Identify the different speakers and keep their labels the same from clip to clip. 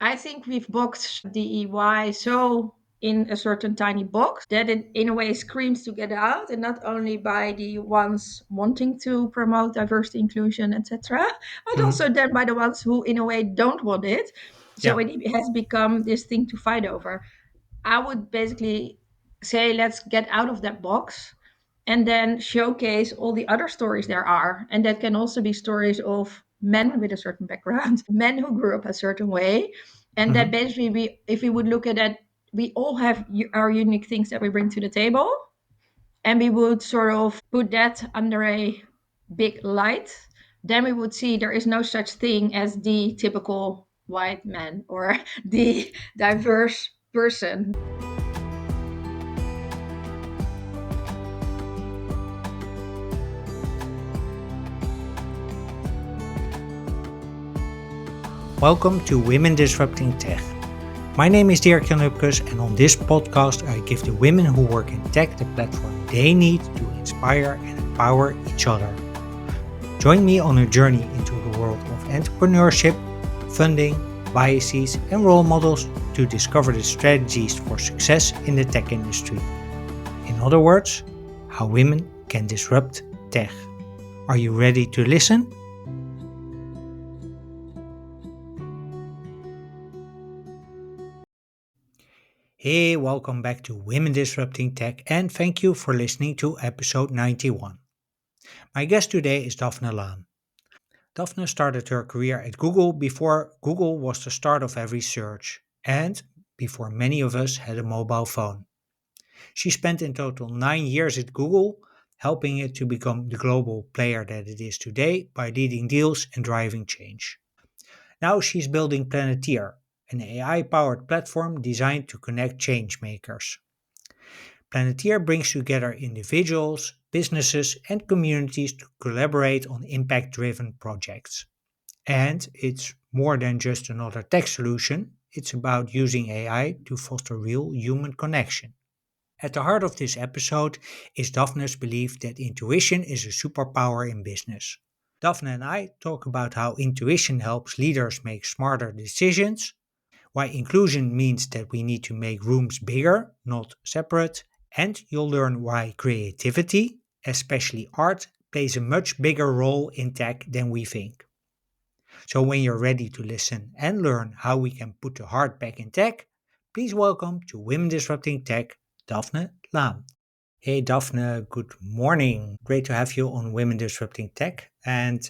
Speaker 1: I think we've boxed DEY so in a certain tiny box that it in a way screams to get out, and not only by the ones wanting to promote diversity, inclusion, etc., but
Speaker 2: Mhm.
Speaker 1: also then by the ones who in a way don't want it. So
Speaker 2: Yeah.
Speaker 1: it has become this thing to fight over. I would basically say let's get out of that box and then showcase all the other stories there are. And that can also be stories of men with a certain background, men who grew up a certain way. And that
Speaker 2: Mhm.
Speaker 1: basically, if we would look at it, we all have our unique things that we bring to the table. And we would sort of put that under a big light. Then we would see there is no such thing as the typical white man or the diverse person.
Speaker 2: Welcome to Women Disrupting Tech. My name is Dirk Jan Upkes, and on this podcast, I give the women who work in tech the platform they need to inspire and empower each other. Join me on a journey into the world of entrepreneurship, funding, biases, and role models to discover the strategies for success in the tech industry. In other words, how women can disrupt tech. Are you ready to listen? Hey, welcome back to Women Disrupting Tech, and thank you for listening to episode 91. My guest today is Daphne Laan. Daphne started her career at Google before Google was the start of every search, and before many of us had a mobile phone. She spent in total 9 years at Google, helping it to become the global player that it is today by leading deals and driving change. Now she's building Planetir, an AI powered platform designed to connect changemakers. Planetir brings together individuals, businesses, and communities to collaborate on impact driven projects. And it's more than just another tech solution, it's about using AI to foster real human connection. At the heart of this episode is Daphne's belief that intuition is a superpower in business. Daphne and I talk about how intuition helps leaders make smarter decisions, why inclusion means that we need to make rooms bigger, not separate, and you'll learn why creativity, especially art, plays a much bigger role in tech than we think. So when you're ready to listen and learn how we can put the heart back in tech, please welcome to Women Disrupting Tech, Daphne Laan. Hey Daphne, good morning. Great to have you on Women Disrupting Tech. And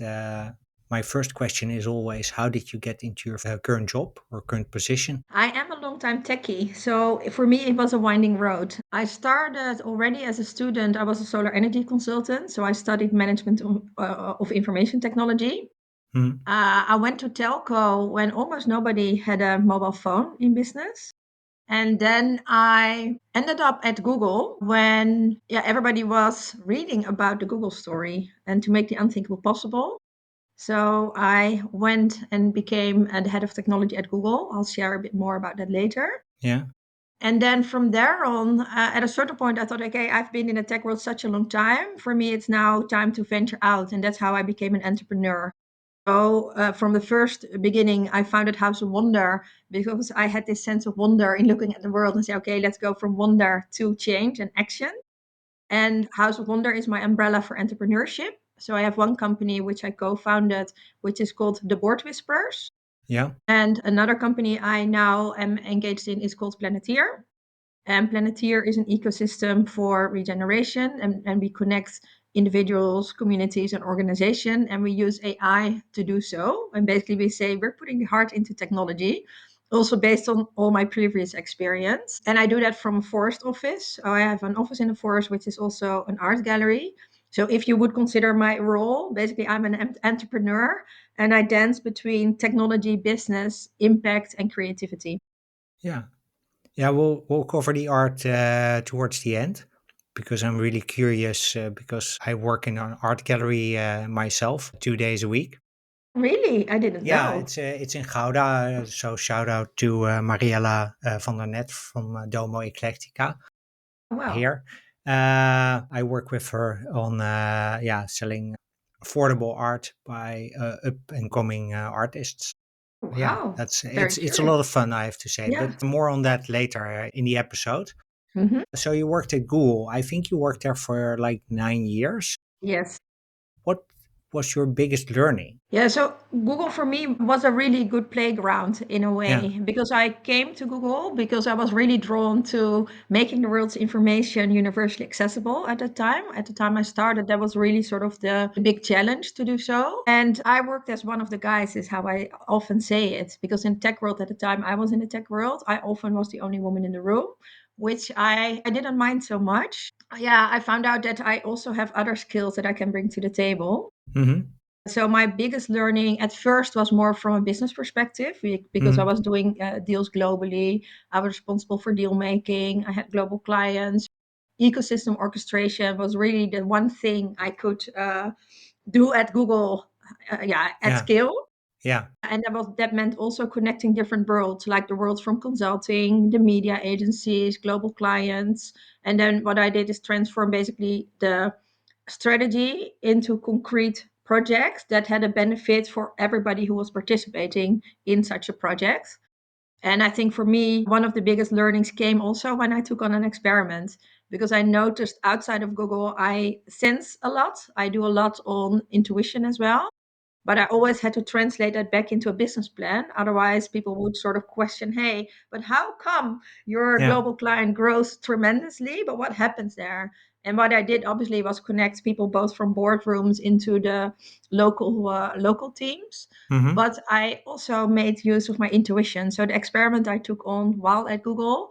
Speaker 2: my first question is always, how did you get into your current job or current position?
Speaker 1: I am a long-time techie, so for me it was a winding road. I started already as a student. I was a solar energy consultant, so I studied management of information technology.
Speaker 2: Hmm.
Speaker 1: I went to telco when almost nobody had a mobile phone in business. And then I ended up at Google when everybody was reading about the Google story and to make the unthinkable possible. So I went and became the head of technology at Google. I'll share a bit more about that later.
Speaker 2: Yeah.
Speaker 1: And then from there on, at a certain point, I thought, okay, I've been in the tech world such a long time. For me, it's now time to venture out. And that's how I became an entrepreneur. So from the first beginning, I founded House of Wonder because I had this sense of wonder in looking at the world and say, okay, let's go from wonder to change and action. And House of Wonder is my umbrella for entrepreneurship. So I have one company which I co-founded, which is called The Board Whispers.
Speaker 2: Yeah.
Speaker 1: And another company I now am engaged in is called Planetir. And Planeteer is an ecosystem for regeneration, and we connect individuals, communities, and organization, and we use AI to do so. And basically, we say we're putting the heart into technology, also based on all my previous experience. And I do that from a forest office. So I have an office in the forest, which is also an art gallery. So if you would consider my role, basically, I'm an entrepreneur, and I dance between technology, business, impact, and creativity.
Speaker 2: Yeah. Yeah, we'll cover the art towards the end because I'm really curious because I work in an art gallery myself 2 days a week.
Speaker 1: Really, I didn't
Speaker 2: Yeah,
Speaker 1: know.
Speaker 2: it's in Gouda, so shout out to Mariella van der Net from Domo Eclectica
Speaker 1: Wow.
Speaker 2: here. I work with her on selling affordable art by up and coming artists. Yeah,
Speaker 1: Wow.
Speaker 2: that's
Speaker 1: Very
Speaker 2: it's a
Speaker 1: curious.
Speaker 2: lot of fun, I have to say.
Speaker 1: Yeah.
Speaker 2: But more on that later in the episode.
Speaker 1: Hmm.
Speaker 2: So you worked at Google. I think you worked there for like 9 years.
Speaker 1: Yes.
Speaker 2: What was your biggest learning?
Speaker 1: Yeah, so Google for me was a really good playground in a
Speaker 2: Yeah.
Speaker 1: way because I came to Google because I was really drawn to making the world's information universally accessible at that time. At the time I started, that was really sort of the big challenge to do so. And I worked as one of the guys, is how I often say it, because in tech world at the time I was in the tech world, I often was the only woman in the room, which I didn't mind so much. Yeah, I found out that I also have other skills that I can bring to the table.
Speaker 2: Mm-hmm.
Speaker 1: So my biggest learning at first was more from a business perspective because I
Speaker 2: Mm-hmm.
Speaker 1: was doing deals globally. I was responsible for deal making. I had global clients. Ecosystem orchestration was really the one thing I could do at Google, yeah, at
Speaker 2: Yeah.
Speaker 1: scale.
Speaker 2: Yeah.
Speaker 1: And that meant also connecting different worlds, like the worlds from consulting, the media agencies, global clients. And then what I did is transform basically the strategy into concrete projects that had a benefit for everybody who was participating in such a project. And I think for me, one of the biggest learnings came also when I took on an experiment because I noticed outside of Google, I sense a lot. I do a lot on intuition as well. But I always had to translate that back into a business plan. Otherwise, people would sort of question, hey, but how come your
Speaker 2: Yeah.
Speaker 1: global client grows tremendously? But what happens there? And what I did obviously was connect people both from boardrooms into the local teams.
Speaker 2: Mm-hmm.
Speaker 1: But I also made use of my intuition. So the experiment I took on while at Google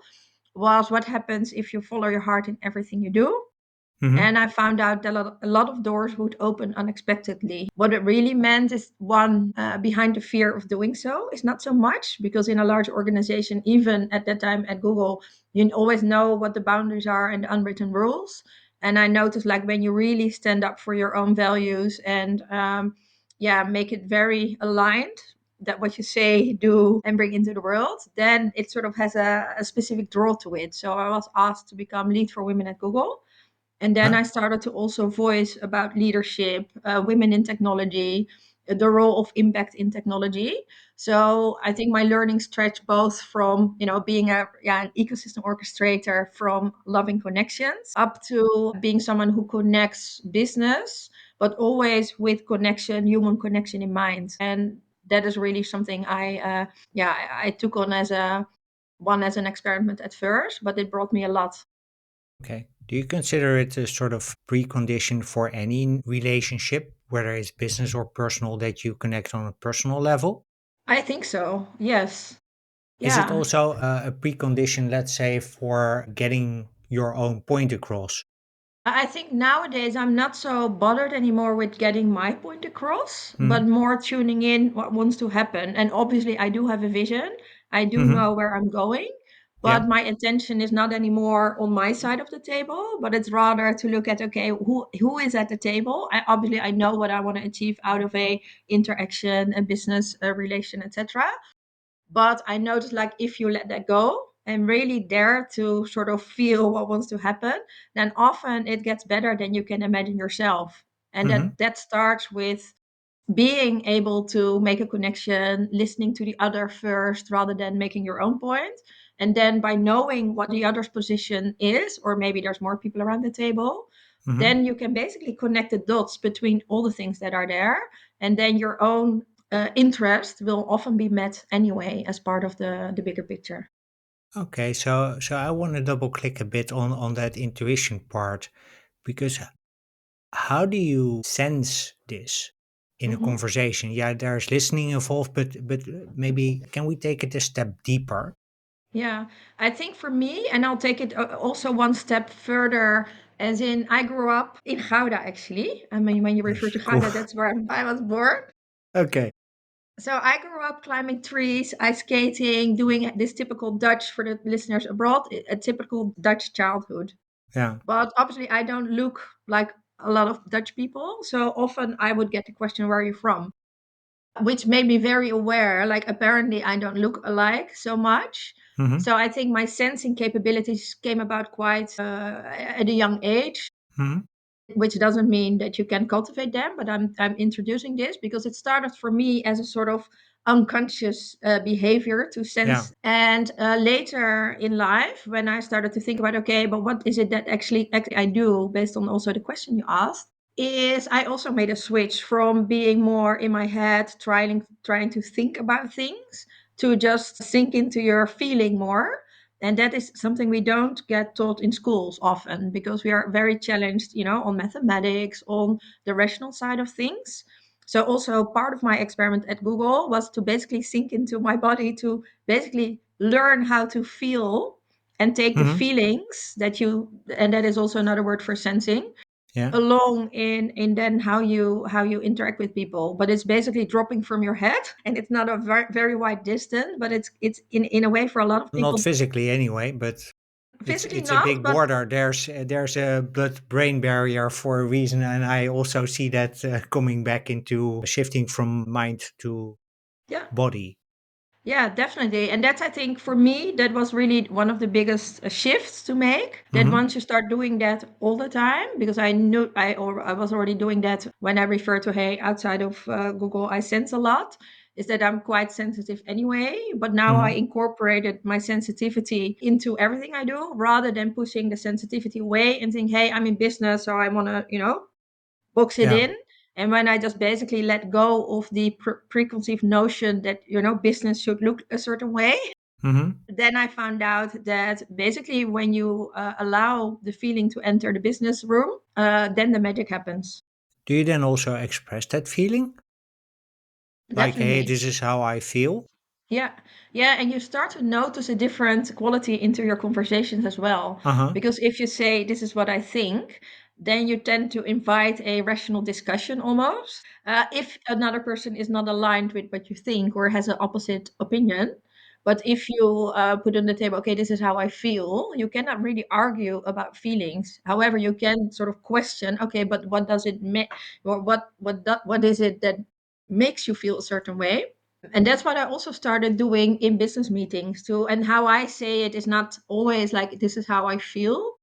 Speaker 1: was what happens if you follow your heart in everything you do.
Speaker 2: Mm-hmm.
Speaker 1: And I found out that a lot of doors would open unexpectedly. What it really meant is one, behind the fear of doing so is not so much because in a large organization, even at that time at Google, you always know what the boundaries are and the unwritten rules. And I noticed like when you really stand up for your own values and yeah, make it very aligned, that what you say, do, and bring into the world, then it sort of has a specific draw to it. So I was asked to become lead for women at Google, and then
Speaker 2: Huh?
Speaker 1: I started to also voice about leadership, women in technology, the role of impact in technology. So I think my learning stretched both from, being an ecosystem orchestrator, from loving connections, up to being someone who connects business, but always with connection, human connection in mind. And that is really something I took on as an experiment at first, but it brought me a lot.
Speaker 2: Okay. Do you consider it a sort of precondition for any relationship, whether it's business or personal, that you connect on a personal level?
Speaker 1: I think so. Yes.
Speaker 2: Is it
Speaker 1: Yeah.
Speaker 2: also a precondition, let's say, for getting your own point across?
Speaker 1: I think nowadays I'm not so bothered anymore with getting my point across, but
Speaker 2: Mm-hmm.
Speaker 1: more tuning in what wants to happen. And obviously, I do have a vision. I do
Speaker 2: Mm-hmm.
Speaker 1: know where I'm going,
Speaker 2: Yeah.
Speaker 1: but my attention is not anymore on my side of the table, but it's rather to look at, okay, who is at the table. I know what I want to achieve out of a interaction, a business, a relation, etc. But I noticed like if you let that go and really dare to sort of feel what wants to happen, then often it gets better than you can imagine yourself. And
Speaker 2: Mm-hmm.
Speaker 1: that starts with being able to make a connection, listening to the other first rather than making your own point. And then by knowing what the other's position is, or maybe there's more people around the table,
Speaker 2: Mm-hmm.
Speaker 1: then you can basically connect the dots between all the things that are there. And then your own interest will often be met anyway as part of the bigger picture.
Speaker 2: Okay, so I want to double click a bit on that intuition part, because how do you sense this in a
Speaker 1: Mhm.
Speaker 2: conversation? Yeah, there's listening involved, but maybe can we take it a step deeper?
Speaker 1: Yeah, I think for me, and I'll take it also one step further, as in I grew up in Gouda actually. I mean, when you refer to
Speaker 2: Cool.
Speaker 1: Gouda, that's where I was born.
Speaker 2: Okay.
Speaker 1: So I grew up climbing trees, ice skating, doing this typical Dutch, for the listeners abroad, a typical Dutch childhood.
Speaker 2: Yeah.
Speaker 1: But obviously, I don't look like a lot of Dutch people. So often I would get the question, where are you from? Which made me very aware, like, apparently, I don't look alike so much.
Speaker 2: Mm-hmm.
Speaker 1: So I think my sensing capabilities came about quite at a young age,
Speaker 2: Mm-hmm.
Speaker 1: which doesn't mean that you can cultivate them, but I'm introducing this because it started for me as a sort of unconscious behavior to
Speaker 2: Yeah.
Speaker 1: sense. And later in life, when I started to think about, okay, but what is it that actually I do, based on also the question you asked, is I also made a switch from being more in my head, trying to think about things, to just sink into your feeling more. And that is something we don't get taught in schools often, because we are very challenged, on mathematics, on the rational side of things. So also part of my experiment at Google was to basically sink into my body, to basically learn how to feel and take the
Speaker 2: Hmm.
Speaker 1: feelings and that is also another word for sensing,
Speaker 2: Yeah.
Speaker 1: along in then how you interact with people. But it's basically dropping from your head, and it's not a very, very wide distance, but it's in a way for a lot of
Speaker 2: Not
Speaker 1: people.
Speaker 2: physically anyway, but
Speaker 1: Physically
Speaker 2: it's a
Speaker 1: not,
Speaker 2: big
Speaker 1: but
Speaker 2: border. There's a blood brain barrier for a reason, and I also see that coming back into shifting from mind to
Speaker 1: yeah.
Speaker 2: body.
Speaker 1: Yeah, definitely. And that's, I think, for me, that was really one of the biggest shifts to make. That
Speaker 2: Hmm.
Speaker 1: once you start doing that all the time, because I knew I was already doing that when I refer to, hey, outside of Google, I sense a lot, is that I'm quite sensitive anyway. But now I
Speaker 2: Hmm.
Speaker 1: incorporated my sensitivity into everything I do, rather than pushing the sensitivity away and think, hey, I'm in business, so I want to, box it
Speaker 2: Yeah.
Speaker 1: in. And when I just basically let go of the preconceived notion that, business should look a certain way,
Speaker 2: Hmm.
Speaker 1: then I found out that basically when you allow the feeling to enter the business room, then the magic happens.
Speaker 2: Do you then also express that feeling? Like, hey,
Speaker 1: Definitely.
Speaker 2: this is how I feel?
Speaker 1: Yeah, yeah, and you start to notice a different quality into your conversations as well.
Speaker 2: Uh huh.
Speaker 1: Because if you say, this is what I think, then you tend to invite a rational discussion almost. If another person is not aligned with what you think or has an opposite opinion. But if you put on the table, okay, this is how I feel, you cannot really argue about feelings. However, you can sort of question, okay, but what does it make, or what is it that makes you feel a certain way? And that's what I also started doing in business meetings too. And how I say it is not always like, this is how I feel,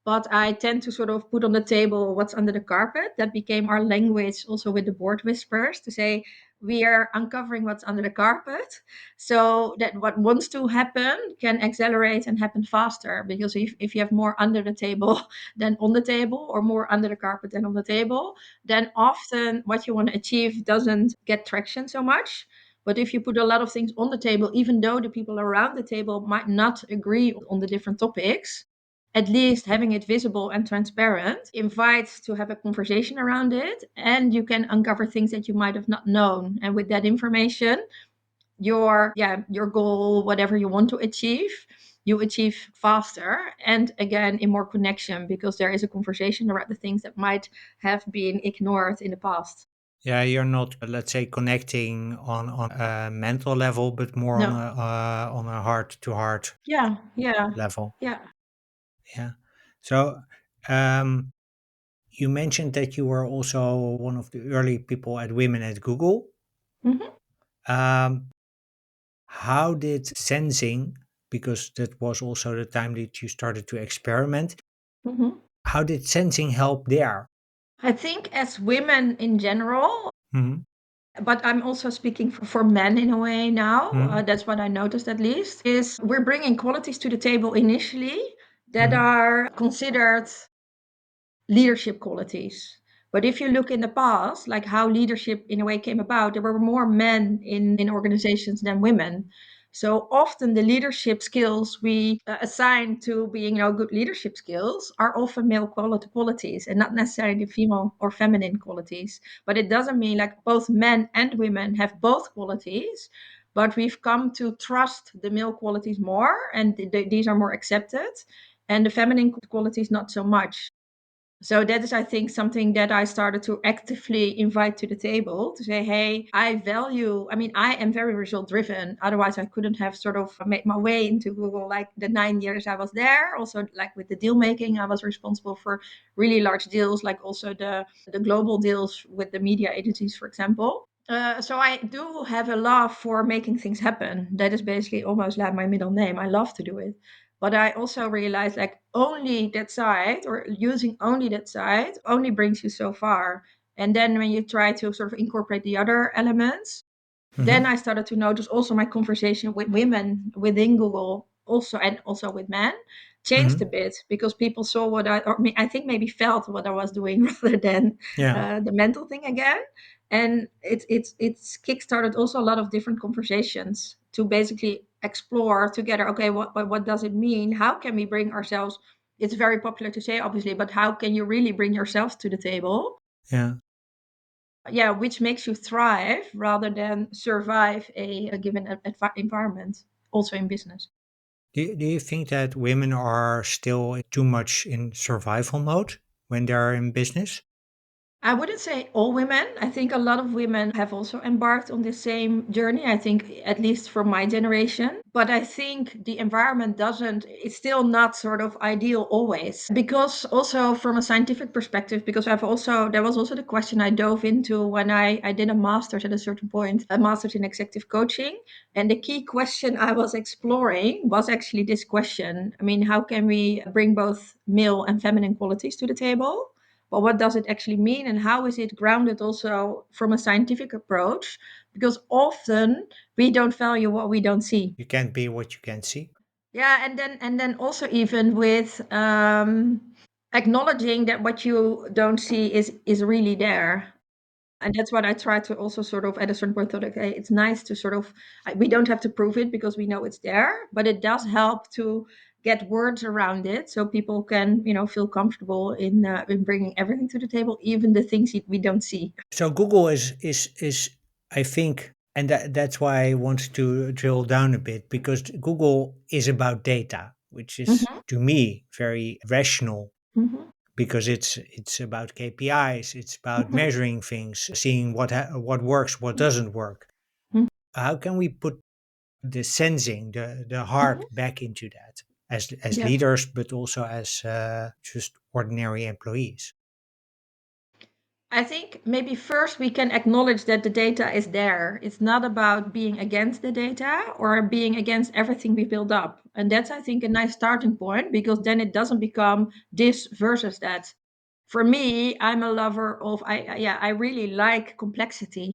Speaker 1: but I tend to sort of put on the table what's under the carpet. That became our language also with the board whispers, to say we are uncovering what's under the carpet, so that what wants to happen can accelerate and happen faster. Because if you have more under the table than on the table, or more under the carpet than on the table, then often what you want to achieve doesn't get traction so much. But if you put a lot of things on the table, even though the people around the table might not agree on the different topics, at least having it visible and transparent invites to have a conversation around it, and you can uncover things that you might have not known. And with that information, your goal, whatever you want to achieve, you achieve faster, and again in more connection, because there is a conversation around the things that might have been ignored in the past.
Speaker 2: Yeah, you're not, let's say, connecting on a mental level, but more
Speaker 1: No.
Speaker 2: on a heart to heart
Speaker 1: Yeah, yeah,
Speaker 2: level.
Speaker 1: yeah.
Speaker 2: Yeah. So, um, you mentioned that you were also one of the early people at Women at Google.
Speaker 1: Hmm.
Speaker 2: Um, how did sensing, because that was also the time that you started to experiment,
Speaker 1: Hmm.
Speaker 2: how did sensing help there?
Speaker 1: I think as women in general,
Speaker 2: Hmm.
Speaker 1: but I'm also speaking for men in a way now.
Speaker 2: Hmm.
Speaker 1: That's what I noticed, at least, is we're bringing qualities to the table initially that
Speaker 2: Hmm.
Speaker 1: are considered leadership qualities. But if you look in the past, like how leadership in a way came about, there were more men in organizations than women. So often the leadership skills we assign to being, good leadership skills are often male qualities, and not necessarily female or feminine qualities. But it doesn't mean like both men and women have both qualities. But we've come to trust the male qualities more, and these are more accepted, and the feminine qualities not so much. So that is, I think, something that I started to actively invite to the table, to say, hey, I am very result driven. Otherwise, I couldn't have sort of made my way into Google like the 9 years I was there. Also, like with the deal making, I was responsible for really large deals, like also the global deals with the media agencies, for example. So I do have a love for making things happen. That is basically almost like my middle name. I love to do it. But I also realized like only that side, or using only that side, only brings you so far. And then when you try to sort of incorporate the other elements, Then
Speaker 2: Hmm.
Speaker 1: I started to notice also my conversation with women within Google also, and also with men, changed a
Speaker 2: Hmm.
Speaker 1: bit because people saw what I think maybe felt what I was doing rather than
Speaker 2: Yeah.
Speaker 1: the mental thing again. And it's kickstarted also a lot of different conversations to basically explore together. Okay, what does it mean? How can we bring ourselves? It's very popular to say, obviously, but how can you really bring yourself to the table?
Speaker 2: Yeah.
Speaker 1: Yeah, which makes you thrive rather than survive a given environment, also in business.
Speaker 2: Do you think that women are still too much in survival mode when they're in business?
Speaker 1: I wouldn't say all women. I think a lot of women have also embarked on the same journey. I think, at least from my generation. But I think the environment doesn't, it's still not sort of ideal always. Because also from a scientific perspective, because there was also the question I dove into when I did a master's at a certain point, a master's in executive coaching. And the key question I was exploring was actually this question. I mean, how can we bring both male and feminine qualities to the table? But what does it actually mean, and how is it grounded also from a scientific approach? Because often we don't value what we don't see.
Speaker 2: You can't be what you can see.
Speaker 1: Yeah, and then also even with acknowledging that what you don't see is really there. And that's what I try to also sort of at a certain point thought, okay, it's nice to sort of, we don't have to prove it because we know it's there, but it does help to get words around it so people can, feel comfortable in bringing everything to the table, even the things we don't see.
Speaker 2: So Google is I think, and that's why I want to drill down a bit, because Google is about data, which is
Speaker 1: Hmm.
Speaker 2: to me very rational,
Speaker 1: Hmm.
Speaker 2: because it's about KPIs, it's about
Speaker 1: Hmm.
Speaker 2: measuring things, seeing what works, what doesn't work. How can we put the sensing, the heart
Speaker 1: Hmm.
Speaker 2: back into that as
Speaker 1: Yeah.
Speaker 2: leaders, but also as just ordinary employees?
Speaker 1: I think maybe first we can acknowledge that the data is there. It's not about being against the data or being against everything we build up. And that's, I think, a nice starting point because then it doesn't become this versus that. For me, I'm a lover of, yeah, I really like complexity.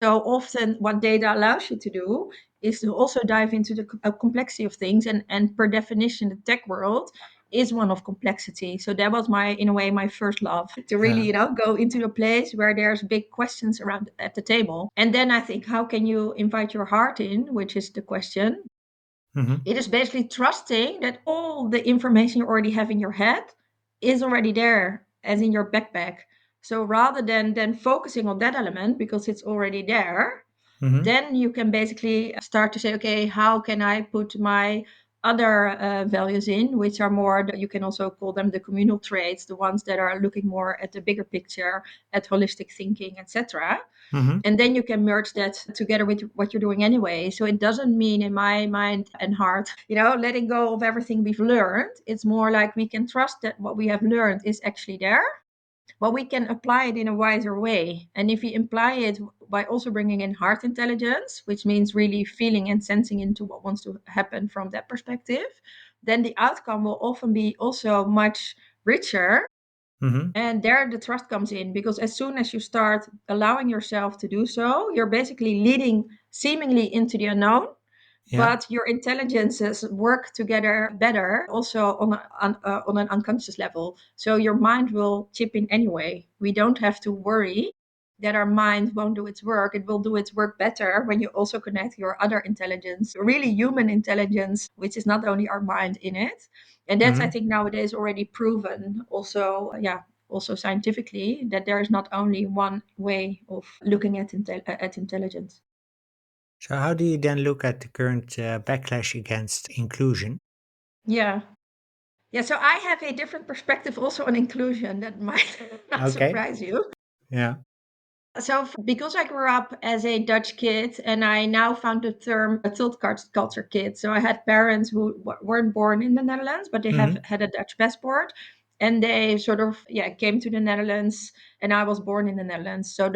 Speaker 1: So often, what data allows you to do is to also dive into the complexity of things, and per definition, the tech world is one of complexity. So that was my, in a way, my first love to really,
Speaker 2: Yeah.
Speaker 1: go into a place where there's big questions around at the table. And then I think, how can you invite your heart in, which is the question.
Speaker 2: Hmm.
Speaker 1: It is basically trusting that all the information you already have in your head is already there, as in your backpack. So rather than focusing on that element because it's already there,
Speaker 2: Hmm.
Speaker 1: then you can basically start to say, okay, how can I put my other values in, which are more, you can also call them the communal traits, the ones that are looking more at the bigger picture, at holistic thinking, etc.
Speaker 2: Hmm.
Speaker 1: And then you can merge that together with what you're doing anyway. So it doesn't mean, in my mind and heart, letting go of everything we've learned. It's more like we can trust that what we have learned is actually there, but we can apply it in a wiser way. And if we apply it by also bringing in heart intelligence, which means really feeling and sensing into what wants to happen from that perspective, then the outcome will often be also much richer.
Speaker 2: Hmm.
Speaker 1: And there the trust comes in because as soon as you start allowing yourself to do so, you're basically leading seemingly into the unknown,
Speaker 2: Yeah.
Speaker 1: but your intelligences work together better also on an unconscious level. So your mind will chip in anyway. We don't have to worry that our mind won't do its work. It will do its work better when you also connect your other intelligence, really human intelligence, which is not only our mind in it. And that's, I
Speaker 2: Hmm.
Speaker 1: think, nowadays already proven also, yeah, also scientifically, that there is not only one way of looking at intelligence.
Speaker 2: So how do you then look at the current backlash against inclusion?
Speaker 1: Yeah. Yeah, so I have a different perspective also on inclusion that might not
Speaker 2: Okay.
Speaker 1: surprise you.
Speaker 2: Yeah.
Speaker 1: So, because I grew up as a Dutch kid and I now found the term a culture kid. So, I had parents who weren't born in the Netherlands, but they have
Speaker 2: Hmm.
Speaker 1: had a Dutch passport. And they sort of, yeah, came to the Netherlands, and I was born in the Netherlands. So,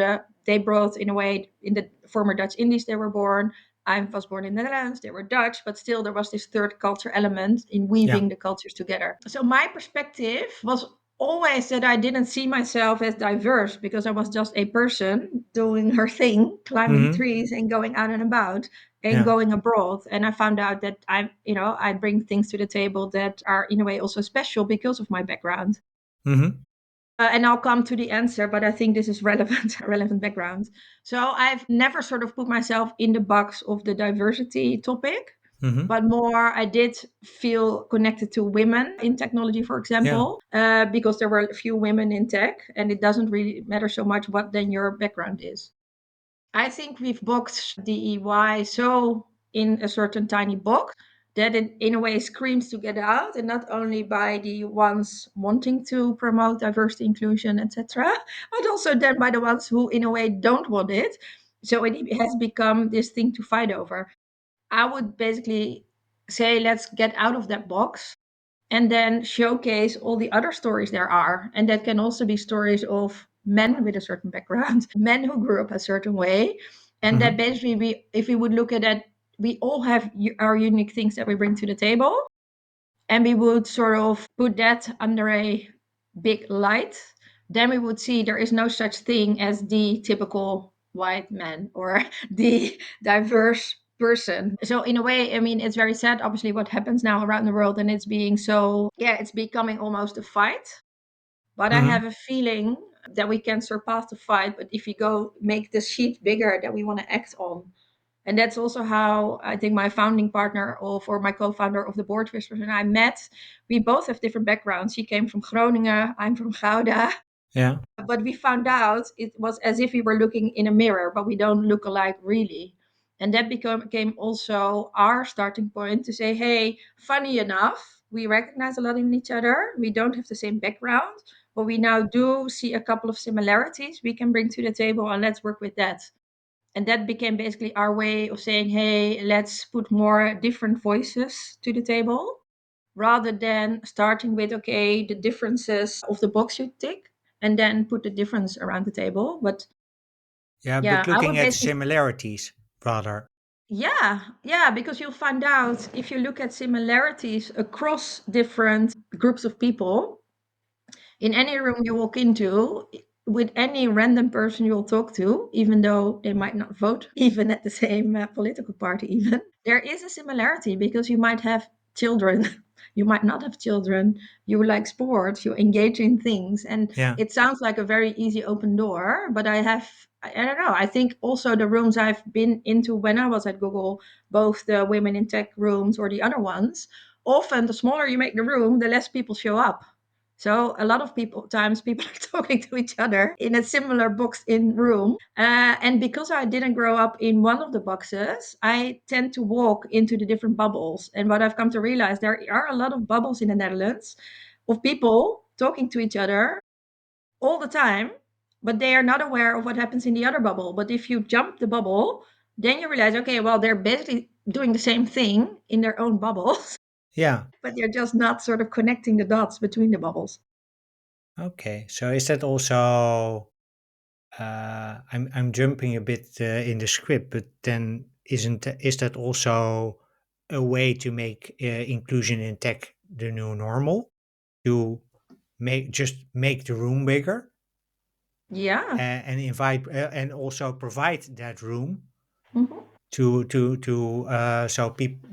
Speaker 1: they brought, in a way, in the former Dutch Indies, they were born. I was born in the Netherlands, they were Dutch, but still there was this third culture element in
Speaker 2: Yeah.
Speaker 1: weaving the cultures together. So my perspective was always that I didn't see myself as diverse because I was just a person doing her thing, climbing
Speaker 2: Mm-hmm.
Speaker 1: trees and going out and about and
Speaker 2: Yeah.
Speaker 1: going abroad. And I found out that I bring things to the table that are in a way also special because of my background.
Speaker 2: Mm-hmm.
Speaker 1: And I'll come to the answer, but I think this is relevant, relevant background. So I've never sort of put myself in the box of the diversity topic,
Speaker 2: Mm-hmm.
Speaker 1: but more I did feel connected to women in technology, for
Speaker 2: Yeah.
Speaker 1: example, because there were a few women in tech, and it doesn't really matter so much what then your background is. I think we've boxed DEY so in a certain tiny box that it in a way screams to get out, and not only by the ones wanting to promote diversity, inclusion, etc., but also then by the ones who in a way don't want it. So it has become this thing to fight over. I would basically say let's get out of that box and then showcase all the other stories there are. And that can also be stories of men with a certain background, men who grew up a certain way. And that
Speaker 2: Mm-hmm.
Speaker 1: basically, if we would look at it, we all have our unique things that we bring to the table. And we would sort of put that under a big light. Then we would see there is no such thing as the typical white man or the diverse person. So in a way, I mean, it's very sad, obviously, what happens now around the world, and it's being so, yeah, it's becoming almost a fight. But I
Speaker 2: Mm-hmm.
Speaker 1: have a feeling that we can surpass the fight. But if you go make the sheet bigger that we want to act on, and that's also how I think my founding partner or my co-founder of the board Whispers and I met. We both have different backgrounds. She came from Groningen, I'm from Gouda.
Speaker 2: Yeah.
Speaker 1: But we found out it was as if we were looking in a mirror, but we don't look alike really. And that became also our starting point to say, hey, funny enough, we recognize a lot in each other. We don't have the same background, but we now do see a couple of similarities we can bring to the table, and let's work with that. And that became basically our way of saying, hey, let's put more different voices to the table rather than starting with, okay, the differences of the box you tick and then put the difference around the table. But
Speaker 2: Yeah,
Speaker 1: yeah,
Speaker 2: but
Speaker 1: I
Speaker 2: looking
Speaker 1: would
Speaker 2: at
Speaker 1: basically,
Speaker 2: similarities rather.
Speaker 1: yeah, because you'll find out if you look at similarities across different groups of people in any room you walk into, with any random person you'll talk to, even though they might not vote even at the same political party, even there is a similarity because you might have children, you might not have children, you like sports, you engage in things, and
Speaker 2: Yeah.
Speaker 1: it sounds like a very easy open door. But I don't know, I think also the rooms I've been into when I was at Google, both the women in tech rooms or the other ones, often the smaller you make the room, the less people show up. So a lot of times people are talking to each other in a similar boxed in room. And because I didn't grow up in one of the boxes, I tend to walk into the different bubbles. And what I've come to realize, there are a lot of bubbles in the Netherlands of people talking to each other all the time, but they are not aware of what happens in the other bubble. But if you jump the bubble, then you realize, okay, well, they're basically doing the same thing in their own bubbles,
Speaker 2: Yeah.
Speaker 1: but they're just not sort of connecting the dots between the bubbles.
Speaker 2: Okay. So is that also I'm jumping a bit in the script, but then is that also a way to make inclusion in tech the new normal? To make the room bigger
Speaker 1: Yeah.
Speaker 2: and invite and also provide that room
Speaker 1: Mhm.
Speaker 2: to so people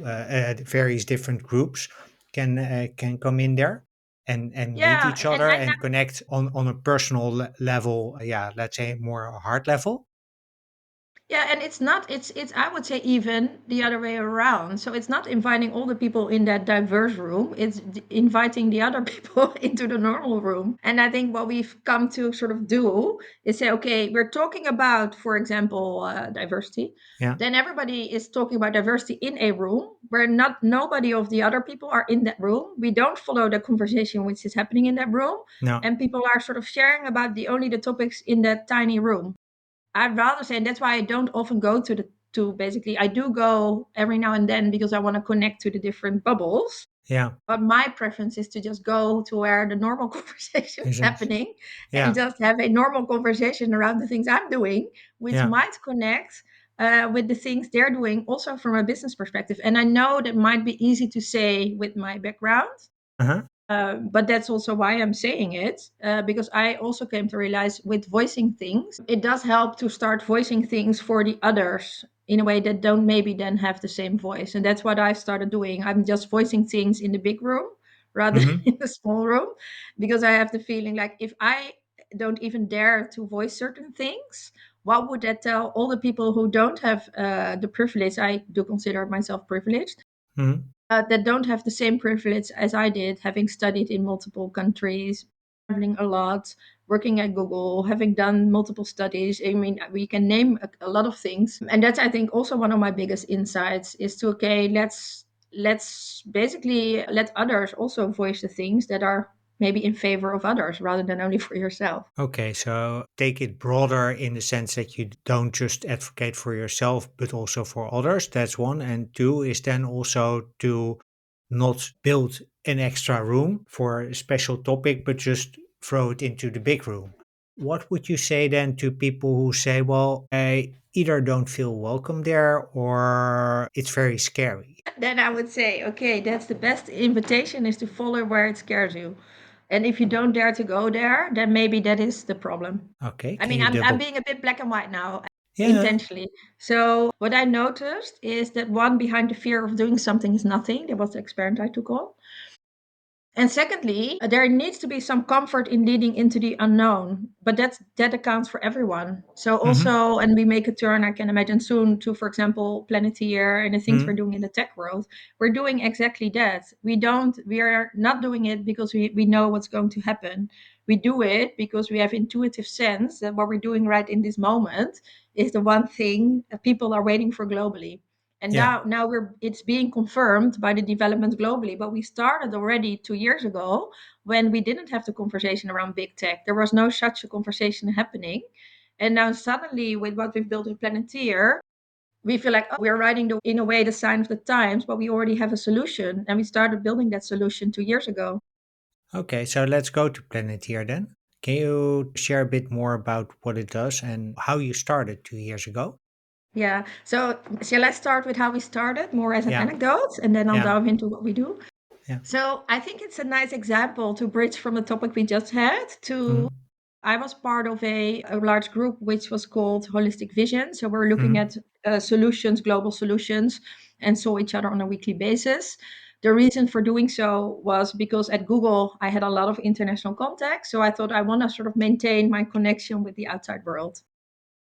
Speaker 2: various different groups can come in there and meet
Speaker 1: Yeah,
Speaker 2: each
Speaker 1: and
Speaker 2: other and connect on a personal level, yeah, let's say more a heart level.
Speaker 1: yeah, and it's not it's I would say even the other way around. So it's not inviting all the people in that diverse room. It's inviting the other people into the normal room. And I think what we've come to sort of do is say, okay, we're talking about, for example, diversity.
Speaker 2: Yeah.
Speaker 1: Then everybody is talking about diversity in a room where not nobody of the other people are in that room. We don't follow the conversation which is happening in that room,
Speaker 2: No.
Speaker 1: and people are sort of sharing about the only the topics in that tiny room. I'd rather say, and that's why I don't often go to basically, I do go every now and then because I want to connect to the different bubbles.
Speaker 2: Yeah.
Speaker 1: But my preference is to just go to where the normal conversation is
Speaker 2: Isn't.
Speaker 1: happening and
Speaker 2: Yeah.
Speaker 1: just have a normal conversation around the things I'm doing, which
Speaker 2: Yeah.
Speaker 1: might connect with the things they're doing also from a business perspective. And I know that might be easy to say with my background,
Speaker 2: Uh-huh.
Speaker 1: But that's also why I'm saying it, because I also came to realize with voicing things, it does help to start voicing things for the others in a way that don't maybe then have the same voice. And that's what I started doing. I'm just voicing things in the big room rather than
Speaker 2: Hmm.
Speaker 1: in the small room, because I have the feeling like if I don't even dare to voice certain things, what would that tell all the people who don't have the privilege? I do consider myself privileged,
Speaker 2: Hmm.
Speaker 1: that don't have the same privilege as I did, having studied in multiple countries, traveling a lot, working at Google, having done multiple studies. I mean, we can name a lot of things, and that's I think also one of my biggest insights is to okay, let's basically let others also voice the things that are maybe in favor of others rather than only for yourself.
Speaker 2: Okay, so take it broader in the sense that you don't just advocate for yourself, but also for others. That's one. And two is then also to not build an extra room for a special topic, but just throw it into the big room. What would you say then to people who say, well, I either don't feel welcome there or it's very scary?
Speaker 1: Then I would say, okay, that's the best invitation is to follow where it scares you. And if you don't dare to go there, then maybe that is the problem.
Speaker 2: Okay,
Speaker 1: I
Speaker 2: can
Speaker 1: mean,
Speaker 2: you
Speaker 1: I'm
Speaker 2: double?
Speaker 1: being a bit black and white now,
Speaker 2: Yeah.
Speaker 1: intentionally. So what I noticed is that one behind the fear of doing something is nothing. That was the experiment I took on. And secondly, there needs to be some comfort in leading into the unknown, but that accounts for everyone. So
Speaker 2: Hmm.
Speaker 1: also, and we make a turn, I can imagine soon to, for example, Planeteer and the things we're doing in the tech world. We're doing exactly that. We are not doing it because we know what's going to happen. We do it because we have intuitive sense that what we're doing right in this moment is the one thing that people are waiting for globally. And
Speaker 2: Yeah.
Speaker 1: now it's being confirmed by the developments globally. But we started already 2 years ago when we didn't have the conversation around big tech. There was no such a conversation happening. And now suddenly with what we've built in Planeteer, we feel like, oh, we're riding in a way the sign of the times, but we already have a solution. And we started building that solution 2 years ago.
Speaker 2: Okay, so let's go to Planeteer then. Can you share a bit more about what it does and how you started 2 years ago?
Speaker 1: Yeah. So shall I start with how we started more as an
Speaker 2: Yeah,
Speaker 1: anecdote and then I'll
Speaker 2: yeah.
Speaker 1: dive into what we do?
Speaker 2: Yeah.
Speaker 1: So I think it's a nice example to bridge from the topic we just had to
Speaker 2: Mm,
Speaker 1: I was part of a large group which was called Holistic Vision. So we're looking
Speaker 2: mm,
Speaker 1: at solutions, global solutions, and saw each other on a weekly basis. The reason for doing so was because at Google, I had a lot of international contacts. So I thought I want to sort of maintain my connection with the outside world.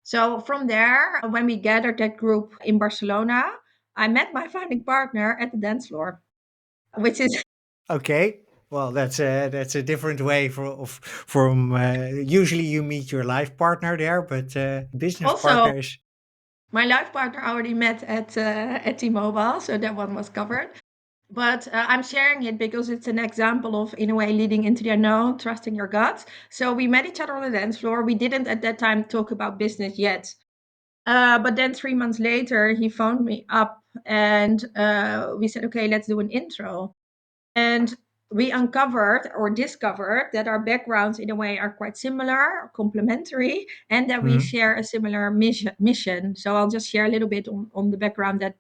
Speaker 1: So from there, when we gathered that group in Barcelona, I met my founding partner at the dance floor, which is
Speaker 2: okay. Well, that's a different way from usually you meet your life partner there, but business
Speaker 1: also
Speaker 2: partner is
Speaker 1: my life partner I already met at T-Mobile, so that one was covered. But I'm sharing it because it's an example of, in a way, leading into the unknown, trusting your gut. So we met each other on the dance floor. We didn't at that time talk about business yet. But then 3 months later, he phoned me up and we said, okay, let's do an intro. And we uncovered or discovered that our backgrounds, in a way, are quite similar, complementary, and that we
Speaker 2: mm,
Speaker 1: share a similar mission. So I'll just share a little bit on the background that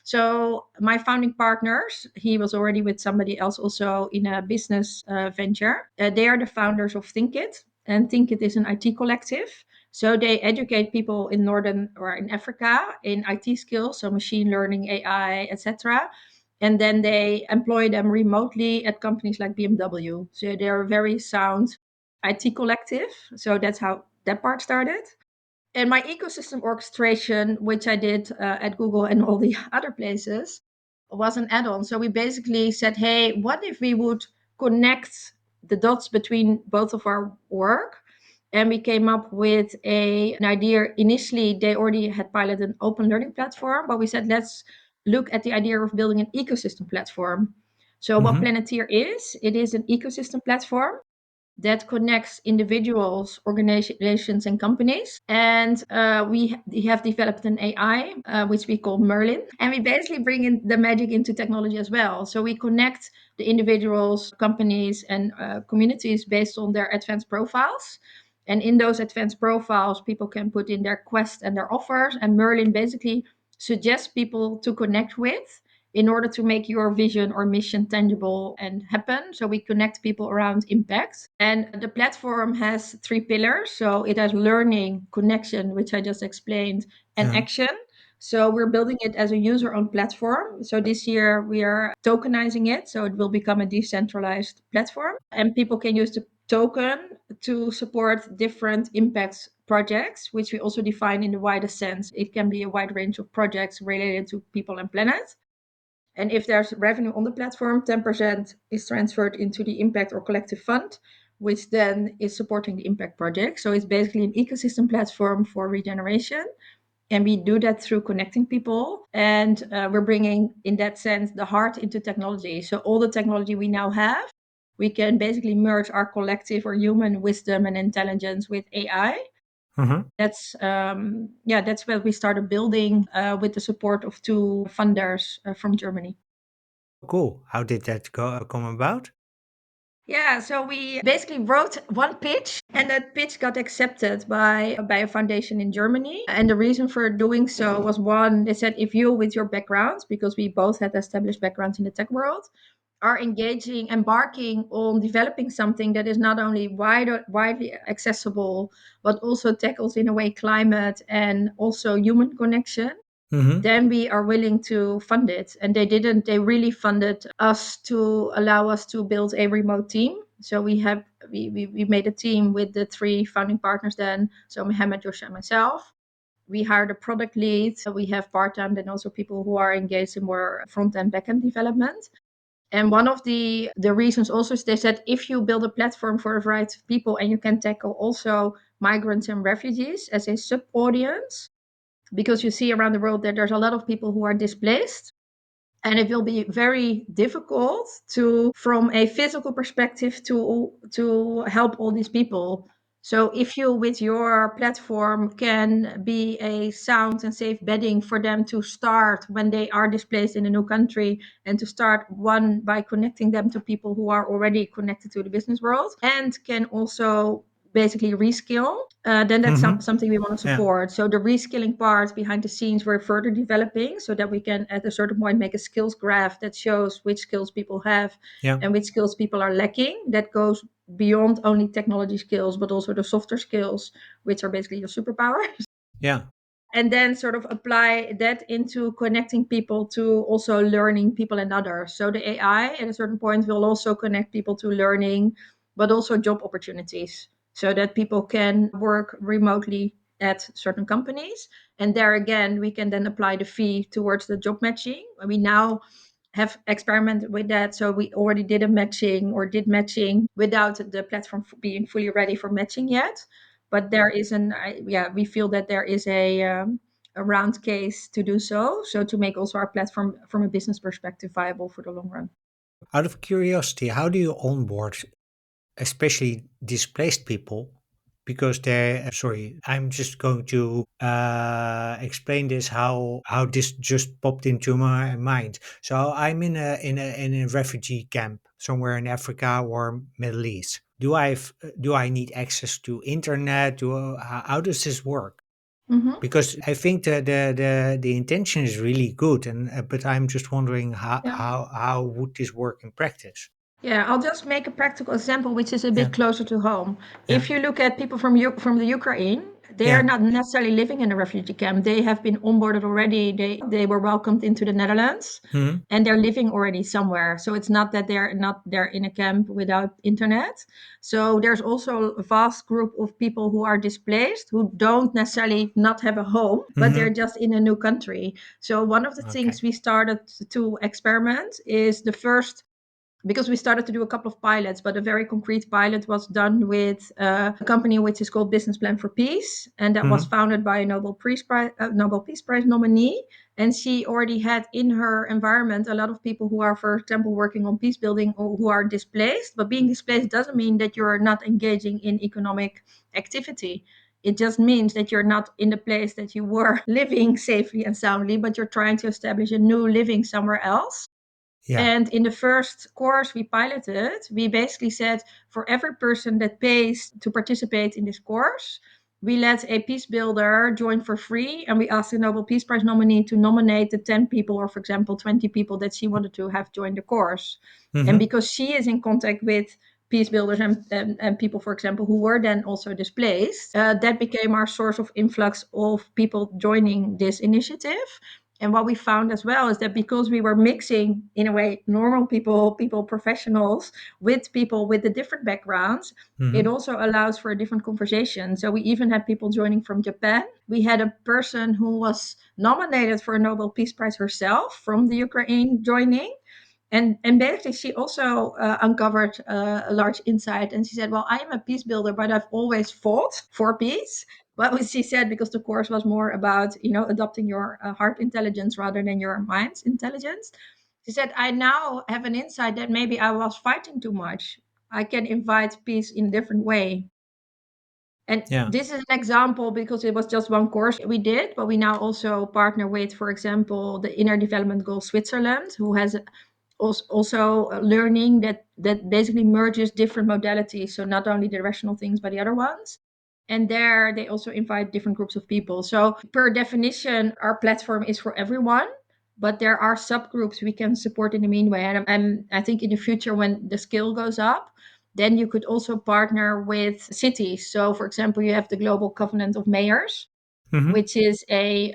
Speaker 1: so my founding partners, he was already with somebody else also in a business venture. They are the founders of ThinkIt, and ThinkIt is an IT collective. So they educate people in Northern or in Africa in IT skills, so machine learning, AI, etc. And then they employ them remotely at companies like BMW. So they're a very sound IT collective. So that's how that part started. And my ecosystem orchestration, which I did at Google and all the other places, was an add-on. So we basically said, hey, what if we would connect the dots between both of our work? And we came up with an idea. Initially, they already had piloted an open learning platform, but we said, let's look at the idea of building an ecosystem platform. So what
Speaker 2: mm-hmm,
Speaker 1: Planeteer is, it is an ecosystem platform that connects individuals, organizations, and companies. And we have developed an AI, which we call Merlin. And we basically bring in the magic into technology as well. So we connect the individuals, companies, and communities based on their advanced profiles. And in those advanced profiles, people can put in their quest and their offers. And Merlin basically suggests people to connect with in order to make your vision or mission tangible and happen. So we connect people around impact. And the platform has three pillars. So it has learning, connection, which I just explained, and
Speaker 2: Yeah.
Speaker 1: action. So we're building it as a user-owned platform. So this year we are tokenizing it. So it will become a decentralized platform. And people can use the token to support different impact projects, which we also define in the widest sense. It can be a wide range of projects related to people and planet. And if there's revenue on the platform, 10% is transferred into the impact or collective fund, which then is supporting the impact project. So it's basically an ecosystem platform for regeneration. And we do that through connecting people. And we're bringing, in that sense, the heart into technology. So all the technology we now have, we can basically merge our collective or human wisdom and intelligence with AI.
Speaker 2: Hmm.
Speaker 1: That's what we started building with the support of two funders from Germany.
Speaker 2: Cool. How did that come about?
Speaker 1: Yeah, so we basically wrote one pitch, and that pitch got accepted by a foundation in Germany. And the reason for doing so was, one, they said, if you, with your backgrounds, because we both had established backgrounds in the tech world, are embarking on developing something that is not only widely accessible, but also tackles in a way climate and also human connection,
Speaker 2: Hmm.
Speaker 1: then we are willing to fund it. And they really funded us to allow us to build a remote team. So we made a team with the three founding partners then. So Mohammed, Josh, and myself. We hired a product lead. We have part-time, then also people who are engaged in more front-end, back-end development. And one of the reasons also is they said, if you build a platform for a variety of people and you can tackle also migrants and refugees as a sub audience, because you see around the world that there's a lot of people who are displaced, and it will be very difficult to, from a physical perspective, to help all these people. So if you, with your platform, can be a sound and safe bedding for them to start when they are displaced in a new country, and to start one by connecting them to people who are already connected to the business world and can also basically reskill, then that's
Speaker 2: Hmm.
Speaker 1: something we want to
Speaker 2: Yeah.
Speaker 1: support. So the reskilling part behind the scenes we're further developing so that we can at a certain point make a skills graph that shows which skills people have
Speaker 2: Yeah.
Speaker 1: and which skills people are lacking. That goes beyond only technology skills, but also the softer skills, which are basically your superpower.
Speaker 2: Yeah.
Speaker 1: And then sort of apply that into connecting people to also learning people and others. So the AI at a certain point will also connect people to learning, but also job opportunities so that people can work remotely at certain companies. And there again, we can then apply the fee towards the job matching. We now have experimented with that. So we already did a matching or did matching without the platform being fully ready for matching yet. But there is we feel that there is a round case to do so. So to make also our platform from a business perspective viable for the long run.
Speaker 2: Out of curiosity, how do you onboard especially displaced people? Because sorry, I'm just going to explain this how this just popped into my mind. So I'm in a refugee camp somewhere in Africa or Middle East. Do I need access to internet? How does this work?
Speaker 1: Hmm.
Speaker 2: Because I think the intention is really good, and but I'm just wondering
Speaker 1: Yeah.
Speaker 2: how would this work in practice?
Speaker 1: Yeah, I'll just make a practical example, which is a
Speaker 2: Yeah,
Speaker 1: bit closer to home.
Speaker 2: yeah,
Speaker 1: If you look at people from the Ukraine, they are
Speaker 2: yeah.
Speaker 1: not necessarily living in a refugee camp. They have been onboarded already. They were welcomed into the Netherlands,
Speaker 2: Hmm.
Speaker 1: and they're living already somewhere. So it's not that they're in a camp without internet. So there's also a vast group of people who are displaced who don't necessarily not have a home, but
Speaker 2: Hmm.
Speaker 1: they're just in a new country. So one of the
Speaker 2: Okay.
Speaker 1: things we started to experiment is the first, because we started to do a couple of pilots, but a very concrete pilot was done with a company which is called Business Plan for Peace, and that was
Speaker 2: Hmm.
Speaker 1: founded by a Nobel Peace Prize nominee. And she already had in her environment a lot of people who are, for example, working on peace building or who are displaced. But being displaced doesn't mean that you're not engaging in economic activity. It just means that you're not in the place that you were living safely and soundly, but you're trying to establish a new living somewhere else.
Speaker 2: Yeah.
Speaker 1: And in the first course we piloted, we basically said, for every person that pays to participate in this course, we let a peace builder join for free, and we asked the Nobel Peace Prize nominee to nominate the 10 people, or for example 20 people that she wanted to have join the course. And
Speaker 2: Mm-hmm.
Speaker 1: because she is in contact with peace builders and people, for example, who were then also displaced, that became our source of influx of people joining this initiative. And what we found as well is that because we were mixing, in a way, normal people, professionals, with people with the different backgrounds, it
Speaker 2: Mm-hmm.
Speaker 1: also allows for a different conversation. So we even had people joining from Japan. We had a person who was nominated for a Nobel Peace Prize herself from the Ukraine joining. And basically, she also uncovered a large insight. And she said, "Well, I am a peace builder, but I've always fought for peace." But what she said, because the course was more about, adopting your heart intelligence rather than your mind's intelligence. She said, "I now have an insight that maybe I was fighting too much. I can invite peace in a different way." And
Speaker 2: Yeah.
Speaker 1: this is an example because it was just one course we did, but we now also partner with, for example, the Inner Development Goal Switzerland, who has also learning that basically merges different modalities. So not only the rational things, but the other ones. And there they also invite different groups of people. So per definition, our platform is for everyone, but there are subgroups we can support in the meanwhile. And I think in the future, when the skill goes up, then you could also partner with cities. So, for example, you have the Global Covenant of Mayors,
Speaker 2: Mm-hmm.
Speaker 1: which is a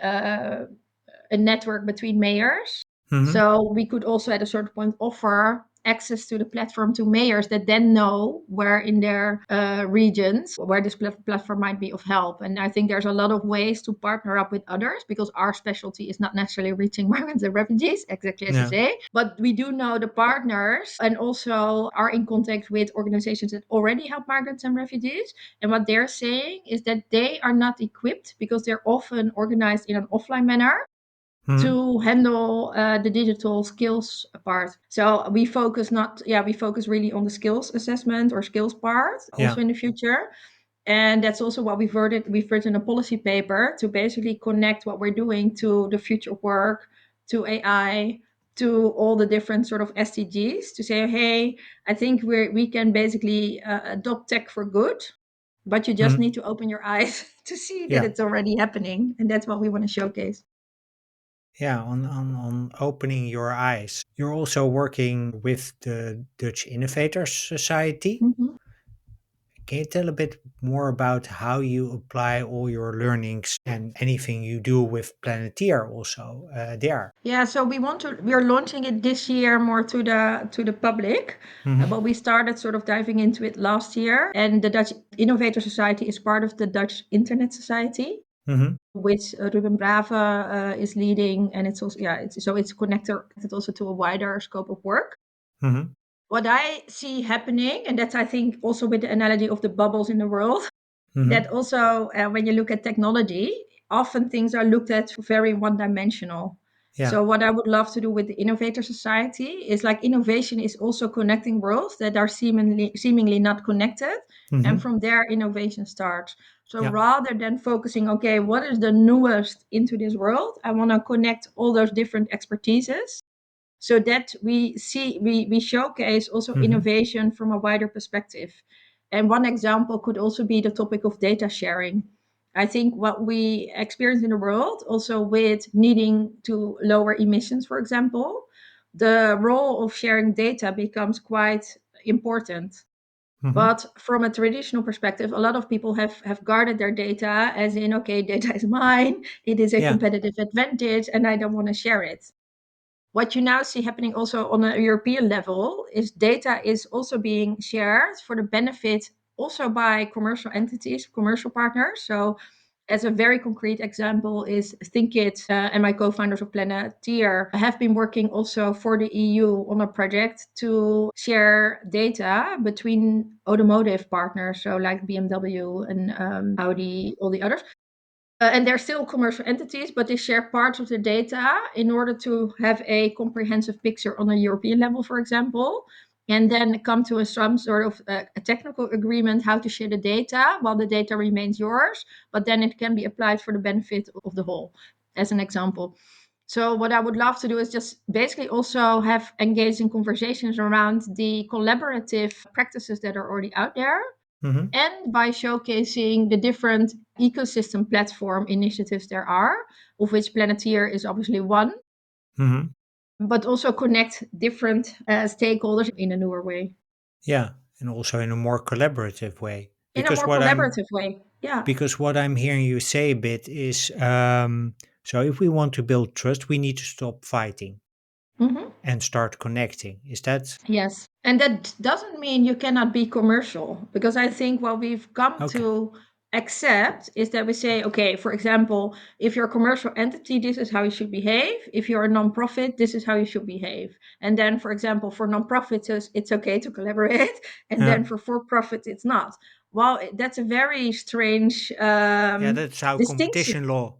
Speaker 1: network between mayors.
Speaker 2: Mm-hmm.
Speaker 1: So we could also at a certain point offer access to the platform to mayors that then know where in their regions where this platform might be of help. And I think there's a lot of ways to partner up with others, because our specialty is not necessarily reaching migrants and refugees, exactly as you
Speaker 2: Yeah.
Speaker 1: say, but we do know the partners and also are in contact with organizations that already help migrants and refugees. And what they're saying is that they are not equipped, because they're often organized in an offline manner,
Speaker 2: Mm-hmm.
Speaker 1: to handle the digital skills part. So we focus really on the skills assessment or skills part
Speaker 2: Yeah.
Speaker 1: also in the future. And that's also what we've written a policy paper to basically connect what we're doing to the future of work, to AI, to all the different sort of SDGs, to say, hey, I think we can basically adopt tech for good, but you just
Speaker 2: Mm-hmm.
Speaker 1: need to open your eyes to see that
Speaker 2: Yeah.
Speaker 1: it's already happening. And that's what we want to showcase.
Speaker 2: Yeah. On opening your eyes. You're also working with the Dutch Innovators Society.
Speaker 1: Mhm.
Speaker 2: Can you tell a bit more about how you apply all your learnings and anything you do with Planeteer also there?
Speaker 1: Yeah, so we are launching it this year more to the public,
Speaker 2: Mm-hmm.
Speaker 1: but we started sort of diving into it last year. And the Dutch Innovator Society is part of the Dutch Internet Society,
Speaker 2: Mm-hmm.
Speaker 1: which Ruben Brave is leading, and it's also it's connected also to a wider scope of work.
Speaker 2: Mm-hmm.
Speaker 1: What I see happening, and that's I think also with the analogy of the bubbles in the world, that
Speaker 2: Mm-hmm.
Speaker 1: also when you look at technology, often things are looked at very one dimensional.
Speaker 2: Yeah.
Speaker 1: So what I would love to do with the innovator society is, like, innovation is also connecting worlds that are seemingly not connected, and
Speaker 2: Mm-hmm.
Speaker 1: from there innovation starts. So
Speaker 2: Yeah.
Speaker 1: rather than focusing, okay, what is the newest into this world, I want to connect all those different expertises, so that we showcase also
Speaker 2: Mm-hmm.
Speaker 1: innovation from a wider perspective. And one example could also be the topic of data sharing. I think what we experience in the world, also with needing to lower emissions, for example, the role of sharing data becomes quite important.
Speaker 2: Mm-hmm.
Speaker 1: But from a traditional perspective, a lot of people have guarded their data, as in, okay, data is mine, it is a
Speaker 2: Yeah.
Speaker 1: competitive advantage, and I don't want to share it. What you now see happening also on a European level is data is also being shared for the benefit also by commercial entities, commercial partners. So, as a very concrete example, is ThinkIt and my co-founders of Planetir have been working also for the EU on a project to share data between automotive partners, so like BMW and Audi, all the others, and they're still commercial entities, but they share parts of the data in order to have a comprehensive picture on a European level, for example, and then come to some sort of a technical agreement how to share the data while the data remains yours, but then it can be applied for the benefit of the whole, as an example. So what I would love to do is just basically also have engaging conversations around the collaborative practices that are already out there,
Speaker 2: Mm-hmm.
Speaker 1: and by showcasing the different ecosystem platform initiatives there are, of which Planeteer is obviously one,
Speaker 2: Mm-hmm.
Speaker 1: but also connect different stakeholders in a newer way,
Speaker 2: Yeah, and also in a more collaborative way.
Speaker 1: in a
Speaker 2: Because
Speaker 1: more
Speaker 2: what I'm
Speaker 1: collaborative way. Yeah.
Speaker 2: because what I'm hearing you say a bit is, so if we want to build trust, we need to stop fighting
Speaker 1: Hmm.
Speaker 2: and start connecting. Is that
Speaker 1: Yes. And that doesn't mean you cannot be commercial, because I think what we've come
Speaker 2: okay?
Speaker 1: to accept is that we say, okay, for example, if you're a commercial entity, this is how you should behave. If you're a nonprofit, this is how you should behave. And then, for example, for nonprofits, it's okay to collaborate. And
Speaker 2: Yeah,
Speaker 1: then for profit, it's not. Well, that's a very strange
Speaker 2: yeah, that's how
Speaker 1: distinction.
Speaker 2: competition law,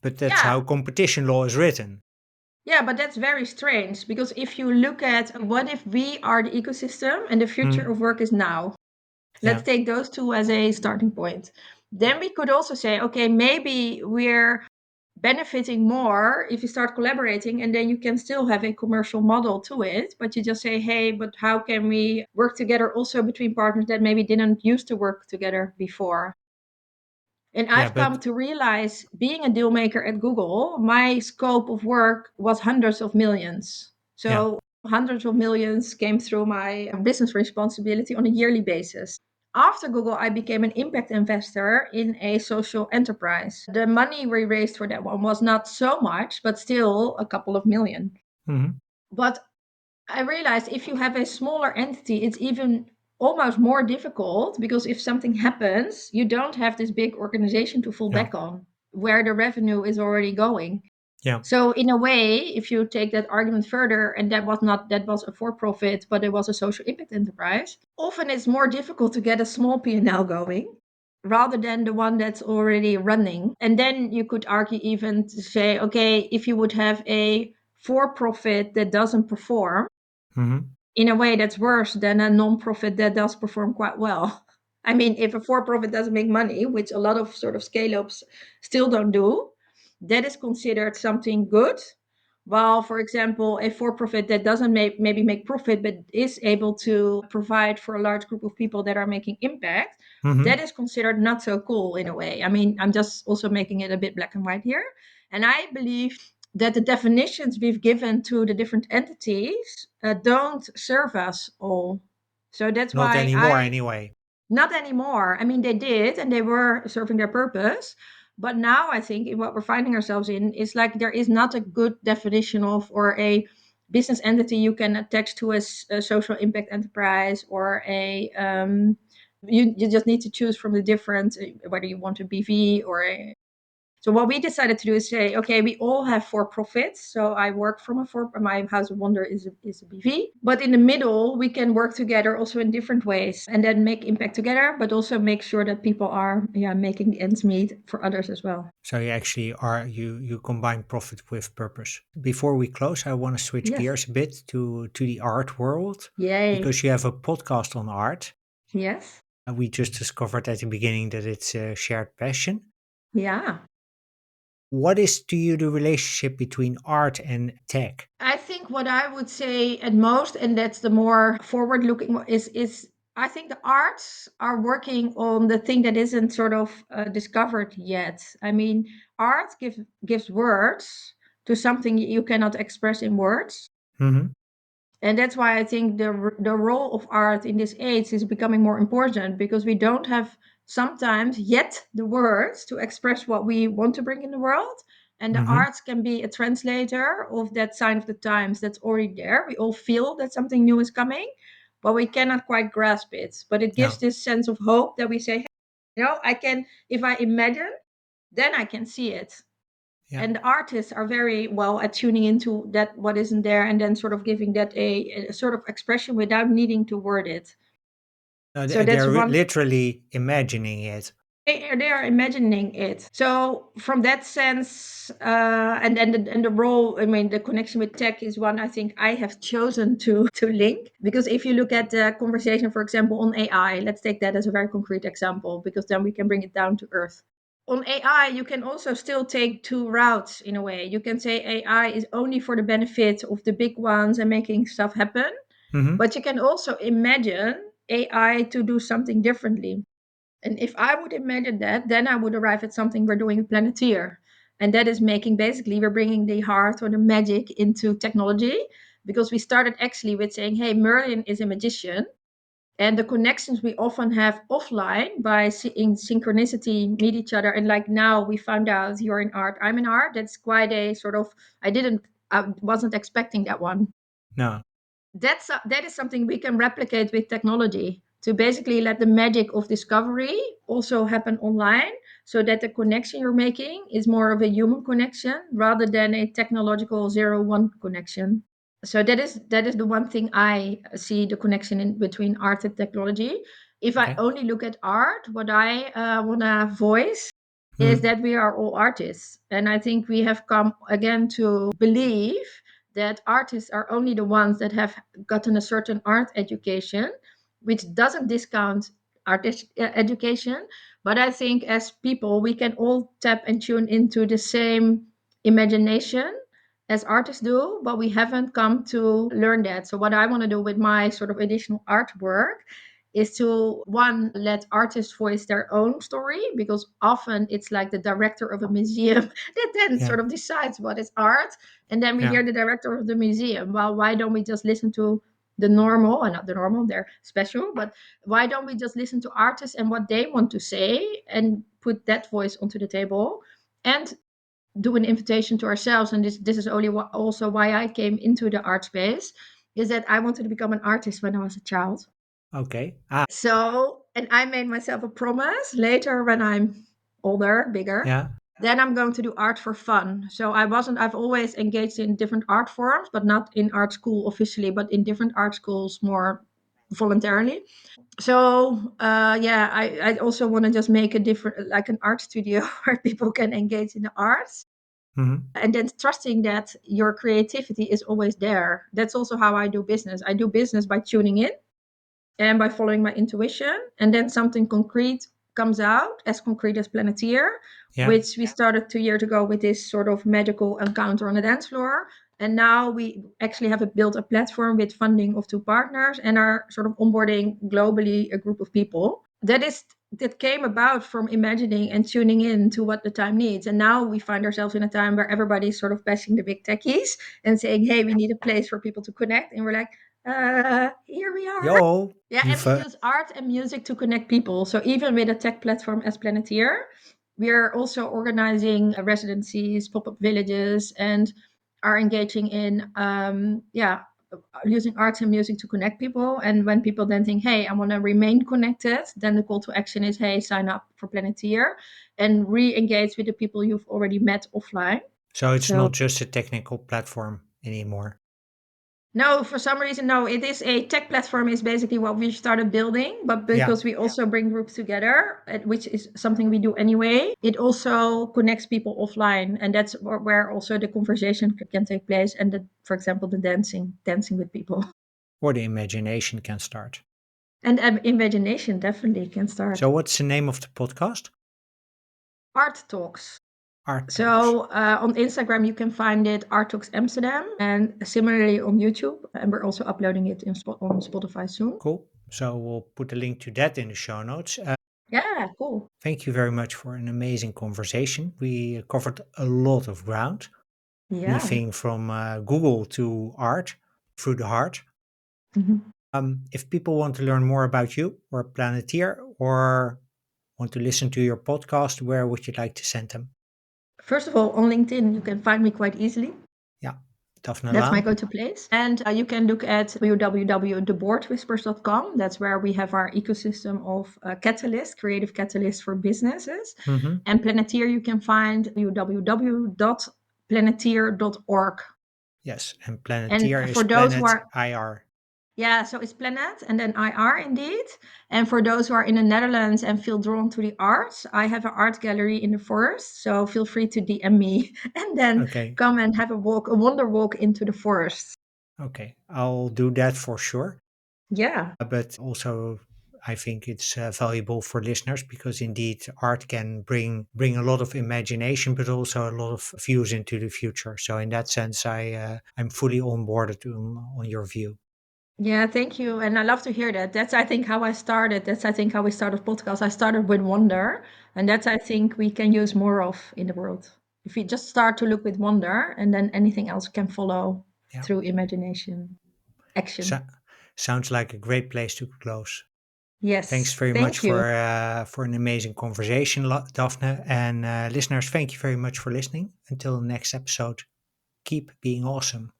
Speaker 2: but that's how
Speaker 1: Yeah.
Speaker 2: competition law is written.
Speaker 1: Yeah, but that's very strange, because if you look at what if we are the ecosystem and the future
Speaker 2: Mm,
Speaker 1: of work is now, let's
Speaker 2: yeah,
Speaker 1: take those two as a starting point. Then we could also say, okay, maybe we're benefiting more if you start collaborating, and then you can still have a commercial model to it, but you just say, hey, but how can we work together also between partners that maybe didn't used to work together before? And
Speaker 2: yeah,
Speaker 1: I've come
Speaker 2: but
Speaker 1: to realize, being a deal maker at Google, my scope of work was hundreds of millions.
Speaker 2: yeah.
Speaker 1: So hundreds of millions came through my business responsibility on a yearly basis. After Google, I became an impact investor in a social enterprise. The money we raised for that one was not so much, but still a couple of million.
Speaker 2: Mhm.
Speaker 1: But I realized if you have a smaller entity, it's even almost more difficult, because if something happens, you don't have this big organization to fall
Speaker 2: Yeah,
Speaker 1: back on where the revenue is already going.
Speaker 2: yeah.
Speaker 1: So in a way, if you take that argument further, and that was a for profit, but it was a social impact enterprise, often it's more difficult to get a small P&L going rather than the one that's already running. And then you could argue even to say, okay, if you would have a for profit that doesn't perform,
Speaker 2: Mhm.
Speaker 1: in a way that's worse than a non-profit that does perform quite well. I mean, if a for-profit doesn't make money, which a lot of sort of scale-ups still don't do, that is considered something good. While, for example, a for-profit that doesn't maybe make profit, but is able to provide for a large group of people that are making impact, that
Speaker 2: Mhm.
Speaker 1: is considered not so cool in a way. I mean, I'm just also making it a bit black and white here. And I believe that the definitions we've given to the different entities don't serve us all. So that's
Speaker 2: Not
Speaker 1: why
Speaker 2: anymore anyway.
Speaker 1: not anymore. I mean, they did, and they were serving their purpose. But now I think in what we're finding ourselves in is like there is not a good definition of, or a business entity you can attach to a social impact enterprise, or you just need to choose from the different, whether you want a BV or a. So what we decided to do is say, okay, we all have for profits. So I work from my House of Wonder is a BV, but in the middle we can work together also in different ways, and then make impact together, but also make sure that people are making the ends meet for others as well.
Speaker 2: So you actually are you combine profit with purpose. Before we close, I want to switch
Speaker 1: Yes.
Speaker 2: gears a bit to the art world
Speaker 1: Yay.
Speaker 2: because you have a podcast on art.
Speaker 1: Yes.
Speaker 2: And we just discovered at the beginning that it's a shared passion.
Speaker 1: Yeah.
Speaker 2: What is to you the relationship between art and tech?
Speaker 1: I think what I would say at most, and that's the more forward looking, is I think the arts are working on the thing that isn't sort of discovered yet. I mean, art gives words to something you cannot express in words.
Speaker 2: Hmm.
Speaker 1: And that's why I think the role of art in this age is becoming more important, because we don't have sometimes yet the words to express what we want to bring in the world. And the
Speaker 2: Hmm.
Speaker 1: arts can be a translator of that sign of the times that's already there. We all feel that something new is coming, but we cannot quite grasp it. But it
Speaker 2: Yeah,
Speaker 1: gives this sense of hope that we say, hey, I can, if I imagine, then I can see it.
Speaker 2: yeah.
Speaker 1: And the artists are very well at tuning into that what isn't there, and then sort of giving that a sort of expression without needing to word it. So that's
Speaker 2: They're
Speaker 1: one.
Speaker 2: literally imagining it.
Speaker 1: They are imagining it. So from that sense, and the role, I mean, the connection with tech is one I think I have chosen to link, because if you look at the conversation, for example, on AI, let's take that as a very concrete example, because then we can bring it down to earth. On AI, you can also still take two routes in a way. You can say AI is only for the benefit of the big ones and making stuff happen,
Speaker 2: Hmm.
Speaker 1: but you can also imagine AI to do something differently. And if I would imagine that, then I would arrive at something we're doing with Planeteer. And that is making basically, we're bringing the heart or the magic into technology, because we started actually with saying, hey, Merlin is a magician. And the connections we often have offline by seeing synchronicity meet each other. And like now we found out you're in art, I'm in art. That's quite a sort of, I wasn't expecting that one.
Speaker 2: No.
Speaker 1: That is something we can replicate with technology to basically let the magic of discovery also happen online, so that the connection you're making is more of a human connection rather than a technological 0-1 connection. So that is the one thing I see, the connection in between art and technology. If I
Speaker 2: Okay.
Speaker 1: only look at art, what I want to voice is
Speaker 2: Hmm.
Speaker 1: that we are all artists, and I think we have come again to believe that artists are only the ones that have gotten a certain art education, which doesn't discount artist education. But I think as people, we can all tap and tune into the same imagination as artists do, but we haven't come to learn that. So, what I want to do with my sort of additional artwork is to one, let artists voice their own story, because often it's like the director of a museum that then
Speaker 2: Yeah.
Speaker 1: sort of decides what is art, and then we
Speaker 2: Yeah.
Speaker 1: hear the director of the museum. Well, why don't we just listen to the normal, and not the normal, they're special, but why don't we just listen to artists and what they want to say and put that voice onto the table, and do an invitation to ourselves. And this is only also why I came into the art space, is that I wanted to become an artist when I was a child.
Speaker 2: Okay. Ah.
Speaker 1: So, and I made myself a promise later when I'm older, bigger,
Speaker 2: Yeah.
Speaker 1: then I'm going to do art for fun. So I've always engaged in different art forms, but not in art school officially, but in different art schools more voluntarily. So yeah, I also want to just make a different, like an art studio where people can engage in the arts,
Speaker 2: Hmm.
Speaker 1: and then trusting that your creativity is always there. That's also how I do business. I do business by tuning in and by following my intuition, and then something concrete comes out, as concrete as Planeteer,
Speaker 2: Yeah.
Speaker 1: which we started 2 years ago with this sort of magical encounter on the dance floor. And now we actually have built a platform with funding of two partners and are sort of onboarding globally a group of people. That came about from imagining and tuning in to what the time needs. And now we find ourselves in a time where everybody's sort of passing the big techies and saying, hey, we need a place for people to connect. And we're like, here we are.
Speaker 2: Yo,
Speaker 1: Yeah, and
Speaker 2: you've
Speaker 1: we use art and music to connect people. So even with a tech platform as Planeteer, we are also organizing residencies, pop-up villages, and are engaging in using arts and music to connect people. And when people then think, hey, I want to remain connected, then the call to action is, hey, sign up for Planeteer and re-engage with the people you've already met offline.
Speaker 2: so it's
Speaker 1: So
Speaker 2: not just a technical platform anymore.
Speaker 1: no, for some reason, no. It is a tech platform is basically what we started building, but
Speaker 2: Yeah.
Speaker 1: because we also bring groups together, which is something we do anyway, it also connects people offline, and that's where also the conversation can take place, and for example, the dancing with people,
Speaker 2: Or the imagination can start.
Speaker 1: and imagination definitely can start.
Speaker 2: So what's the name of the podcast?
Speaker 1: Art talks.
Speaker 2: Art Talks.
Speaker 1: So on Instagram, you can find it Art Talks Amsterdam, and similarly on YouTube, and we're also uploading it on Spotify soon.
Speaker 2: Cool. So we'll put a link to that in the show notes.
Speaker 1: Yeah, cool.
Speaker 2: Thank you very much for an amazing conversation. We covered a lot of ground,
Speaker 1: Yeah.
Speaker 2: anything from Google to art through the heart.
Speaker 1: Mhm.
Speaker 2: If people want to learn more about you or Planeteer or want to listen to your podcast, where would you like to send them?
Speaker 1: First of all, on LinkedIn, you can find me quite easily.
Speaker 2: Yeah, Daphne
Speaker 1: That's my
Speaker 2: Laan.
Speaker 1: go-to place. And you can look at www.theboardwhispers.com. That's where we have our ecosystem of catalysts, creative catalysts for businesses.
Speaker 2: Hmm.
Speaker 1: And Planeteer, you can find www.planeteer.org.
Speaker 2: Yes, and
Speaker 1: And
Speaker 2: Planeteer is
Speaker 1: for those who
Speaker 2: Planet
Speaker 1: are,
Speaker 2: IR.
Speaker 1: yeah, so it's Planet and then IR indeed. And for those who are in the Netherlands and feel drawn to the arts, I have an art gallery in the forest. So feel free to DM me and then
Speaker 2: Okay,
Speaker 1: come and have a walk, a wander walk into the forest.
Speaker 2: okay, I'll do that for sure.
Speaker 1: Yeah.
Speaker 2: But also, I think it's valuable for listeners because indeed art can bring a lot of imagination, but also a lot of views into the future. So in that sense, I'm fully on board on your view.
Speaker 1: Yeah, thank you. And I love to hear that. That's, I think, how I started. That's, I think, how we started podcast. I started with wonder, and that's, I think, we can use more of in the world. If we just start to look with wonder, and then anything else can follow
Speaker 2: Yeah.
Speaker 1: through imagination,
Speaker 2: So,
Speaker 1: action.
Speaker 2: sounds like a great place to close. Thanks
Speaker 1: Yes,
Speaker 2: very much
Speaker 1: thank you.
Speaker 2: for an amazing conversation, Daphne. And listeners, thank you very much for listening. Until the next episode, keep being awesome.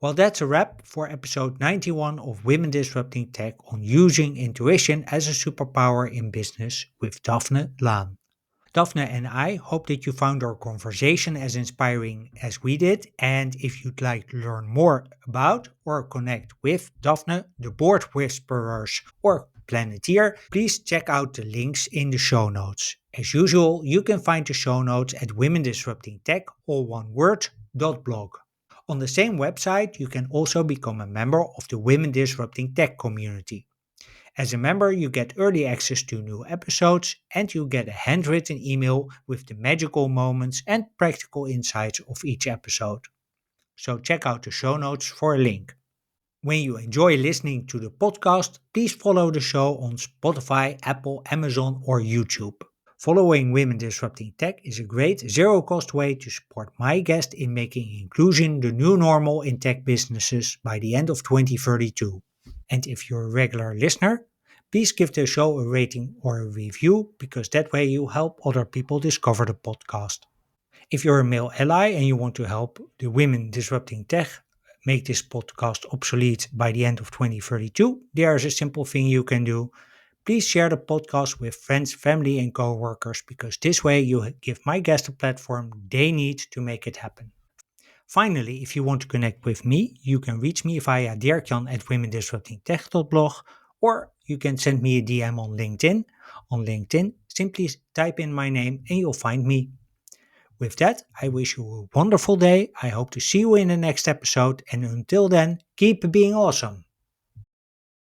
Speaker 2: Well, that's a wrap for episode 91 of Women Disrupting Tech on using intuition as a superpower in business with Daphne Laan. Daphne and I hope that you found our conversation as inspiring as we did. And if you'd like to learn more about or connect with Daphne, the Board Whisperers, or Planetir, please check out the links in the show notes. As usual, you can find the show notes at Women Disrupting Tech, all one word, .blog. On the same website, you can also become a member of the Women Disrupting Tech community. As a member, you get early access to new episodes and you get a handwritten email with the magical moments and practical insights of each episode. So check out the show notes for a link. When you enjoy listening to the podcast, please follow the show on Spotify, Apple, Amazon, or YouTube. Following Women Disrupting Tech is a great zero cost way to support my guest in making inclusion the new normal in tech businesses by the end of 2032. And if you're a regular listener, please give the show a rating or a review because that way you help other people discover the podcast. If you're a male ally and you want to help the Women Disrupting Tech make this podcast obsolete by the end of 2032, there's a simple thing you can do. Please share the podcast with friends, family, and coworkers because this way you give my guest a platform they need to make it happen. Finally, if you want to connect with me, you can reach me via dirkjan at womendisruptingtech.blog or you can send me a DM on LinkedIn. On LinkedIn, simply type in my name and you'll find me. With that, I wish you a wonderful day. I hope to see you in the next episode. And until then, keep being awesome.